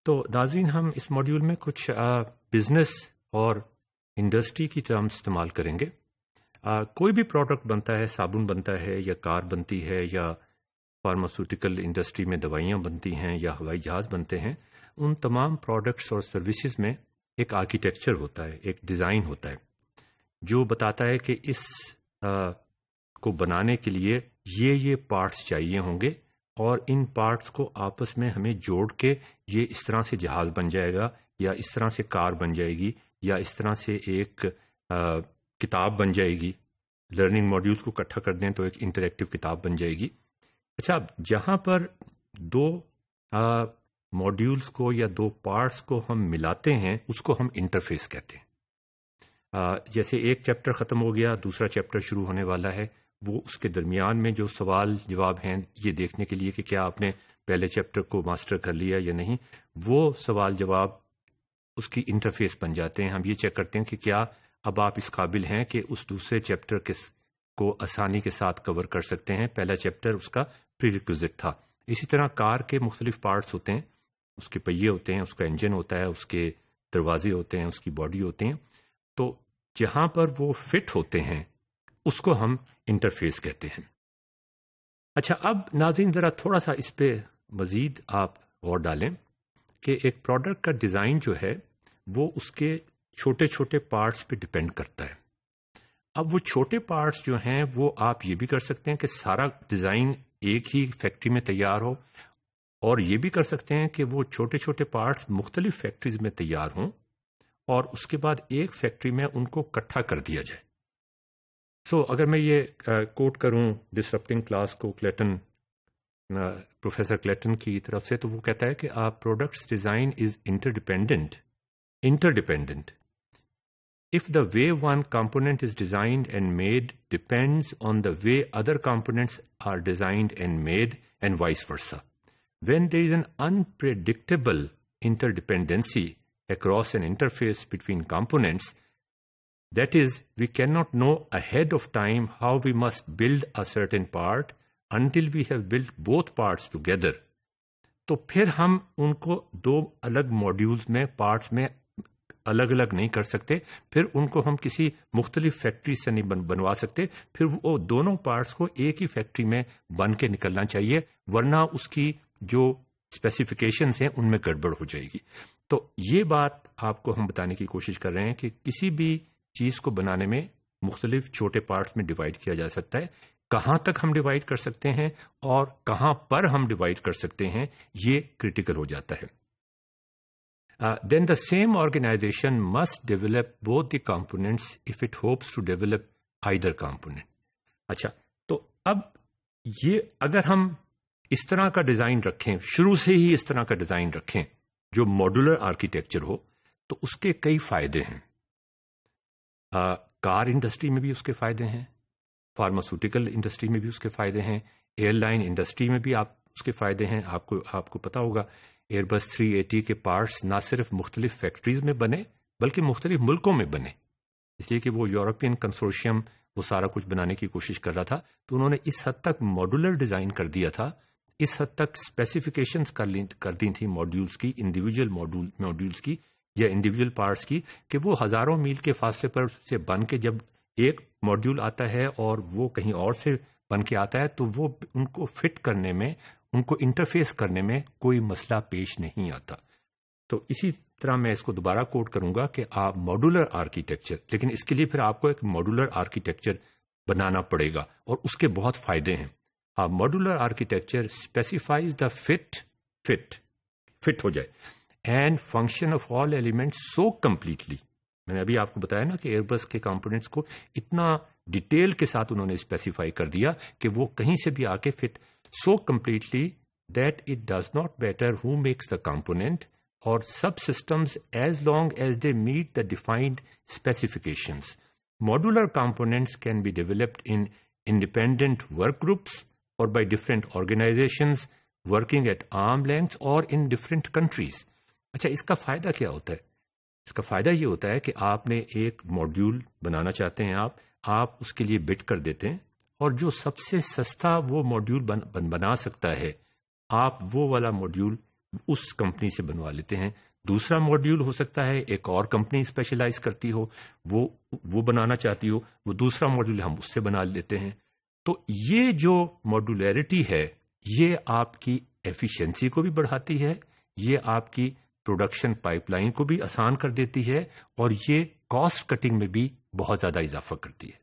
تو ناظرین، ہم اس ماڈیول میں کچھ بزنس اور انڈسٹری کی ٹرمز استعمال کریں گے. کوئی بھی پروڈکٹ بنتا ہے، صابن بنتا ہے یا کار بنتی ہے یا فارماسیوٹیکل انڈسٹری میں دوائیاں بنتی ہیں یا ہوائی جہاز بنتے ہیں، ان تمام پروڈکٹس اور سروسز میں ایک آرکیٹیکچر ہوتا ہے، ایک ڈیزائن ہوتا ہے جو بتاتا ہے کہ اس کو بنانے کے لیے یہ پارٹس چاہیے ہوں گے، اور ان پارٹس کو آپس میں ہمیں جوڑ کے یہ اس طرح سے جہاز بن جائے گا، یا اس طرح سے کار بن جائے گی، یا اس طرح سے ایک کتاب بن جائے گی. لرننگ ماڈیولز کو اکٹھا کر دیں تو ایک انٹریکٹیو کتاب بن جائے گی. اچھا، جہاں پر دو ماڈیولز کو یا دو پارٹس کو ہم ملاتے ہیں اس کو ہم انٹرفیس کہتے ہیں. جیسے ایک چیپٹر ختم ہو گیا، دوسرا چیپٹر شروع ہونے والا ہے، وہ اس کے درمیان میں جو سوال جواب ہیں یہ دیکھنے کے لیے کہ کیا آپ نے پہلے چیپٹر کو ماسٹر کر لیا یا نہیں، وہ سوال جواب اس کی انٹرفیس بن جاتے ہیں. ہم یہ چیک کرتے ہیں کہ کیا اب آپ اس قابل ہیں کہ اس دوسرے چیپٹر کو آسانی کے ساتھ کور کر سکتے ہیں. پہلا چیپٹر اس کا پری ریکوزٹ تھا. اسی طرح کار کے مختلف پارٹس ہوتے ہیں، اس کے پہیے ہوتے ہیں، اس کا انجن ہوتا ہے، اس کے دروازے ہوتے ہیں، اس کی باڈی ہوتے ہیں. تو جہاں پر وہ فٹ ہوتے ہیں اس کو ہم انٹرفیس کہتے ہیں. اچھا، اب ناظرین ذرا تھوڑا سا اس پہ مزید آپ غور ڈالیں کہ ایک پروڈکٹ کا ڈیزائن جو ہے وہ اس کے چھوٹے چھوٹے پارٹس پہ ڈپینڈ کرتا ہے. اب وہ چھوٹے پارٹس جو ہیں وہ آپ یہ بھی کر سکتے ہیں کہ سارا ڈیزائن ایک ہی فیکٹری میں تیار ہو، اور یہ بھی کر سکتے ہیں کہ وہ چھوٹے چھوٹے پارٹس مختلف فیکٹریز میں تیار ہوں اور اس کے بعد ایک فیکٹری میں ان کو اکٹھا کر دیا جائے. اگر میں یہ کوٹ کروں ڈسرپٹنگ کلاس کو کلیٹن، پروفیسر کلیٹن کی طرف سے، تو وہ کہتا ہے کہ products design is interdependent. If the way one component is designed and made depends on the way other components are designed and made, and vice versa. When there is an unpredictable interdependency across an interface between components, that is, we cannot know ahead of time how we must build a certain part until we have built both parts together. تو پھر ہم ان کو دو الگ modules میں، parts میں الگ الگ نہیں کر سکتے. پھر ان کو ہم کسی مختلف فیکٹری سے نہیں بنوا سکتے. پھر وہ دونوں پارٹس کو ایک ہی فیکٹری میں بن کے نکلنا چاہیے، ورنہ اس کی جو اسپیسیفیکیشنز ہیں ان میں گڑبڑ ہو جائے گی. تو یہ بات آپ کو ہم بتانے کی کوشش کر رہے ہیں کہ کسی بھی چیز کو بنانے میں مختلف چھوٹے پارٹس میں ڈیوائڈ کیا جا سکتا ہے. کہاں تک ہم ڈیوائڈ کر سکتے ہیں اور کہاں پر ہم ڈیوائڈ کر سکتے ہیں، یہ کریٹیکل ہو جاتا ہے. Then the same organization must develop both the components if it hopes to develop either component. اچھا، تو اب یہ اگر ہم اس طرح کا ڈیزائن رکھیں، شروع سے ہی اس طرح کا ڈیزائن رکھیں جو ماڈولر آرکیٹیکچر ہو، تو اس کے کئی فائدے ہیں. کار انڈسٹری میں بھی اس کے فائدے ہیں، فارماسیوٹیکل انڈسٹری میں بھی اس کے فائدے ہیں، ایئر لائن انڈسٹری میں بھی اس کے فائدے ہیں. آپ کو پتا ہوگا ایئر بس 380 کے پارٹس نہ صرف مختلف فیکٹریز میں بنے بلکہ مختلف ملکوں میں بنے، اس لیے کہ وہ یورپین کنسورشیم وہ سارا کچھ بنانے کی کوشش کر رہا تھا. تو انہوں نے اس حد تک ماڈولر ڈیزائن کر دیا تھا، اس حد تک اسپیسیفیکیشنز کر دی تھی ماڈیولز کی، انڈیویجول ماڈیولز کی یا انڈیویجول پارٹس کی، کہ وہ ہزاروں میل کے فاصلے پر سے بن کے جب ایک ماڈیول آتا ہے اور وہ کہیں اور سے بن کے آتا ہے تو وہ ان کو فٹ کرنے میں، ان کو انٹرفیس کرنے میں کوئی مسئلہ پیش نہیں آتا. تو اسی طرح میں اس کو دوبارہ کوٹ کروں گا کہ آپ ماڈولر آرکیٹیکچر، لیکن اس کے لیے پھر آپ کو ایک ماڈولر آرکیٹیکچر بنانا پڑے گا اور اس کے بہت فائدے ہیں. Modular architecture specifies the fit ہو جائے and function of all elements so completely. میں نے ابھی آپ کو بتایا نا کہ ایئر بس کے کمپوننٹس کو اتنا ڈیٹیل کے ساتھ انہوں نے اسپیسیفائی کر دیا کہ وہ کہیں سے بھی آ کے fit so completely that it does not matter who makes the component اور subsystems as long as they meet the defined specifications. Modular components can be developed in independent work groups or by different organizations working at arm length or in different countries. اچھا، اس کا فائدہ کیا ہوتا ہے؟ اس کا فائدہ یہ ہوتا ہے کہ آپ نے ایک ماڈیول بنانا چاہتے ہیں، آپ اس کے لیے بٹ کر دیتے ہیں، اور جو سب سے سستا وہ ماڈیول بنا سکتا ہے، آپ وہ والا ماڈیول اس کمپنی سے بنوا لیتے ہیں. دوسرا ماڈیول ہو سکتا ہے ایک اور کمپنی اسپیشلائز کرتی ہو، وہ بنانا چاہتی ہو، وہ دوسرا ماڈیول ہم اس سے بنا لیتے ہیں. تو یہ جو ماڈولیرٹی ہے یہ آپ کی ایفیشنسی کو بھی بڑھاتی ہے، یہ آپ کی پروڈکشن پائپ لائن کو بھی آسان کر دیتی ہے، اور یہ کاسٹ کٹنگ میں بھی بہت زیادہ اضافہ کرتی ہے.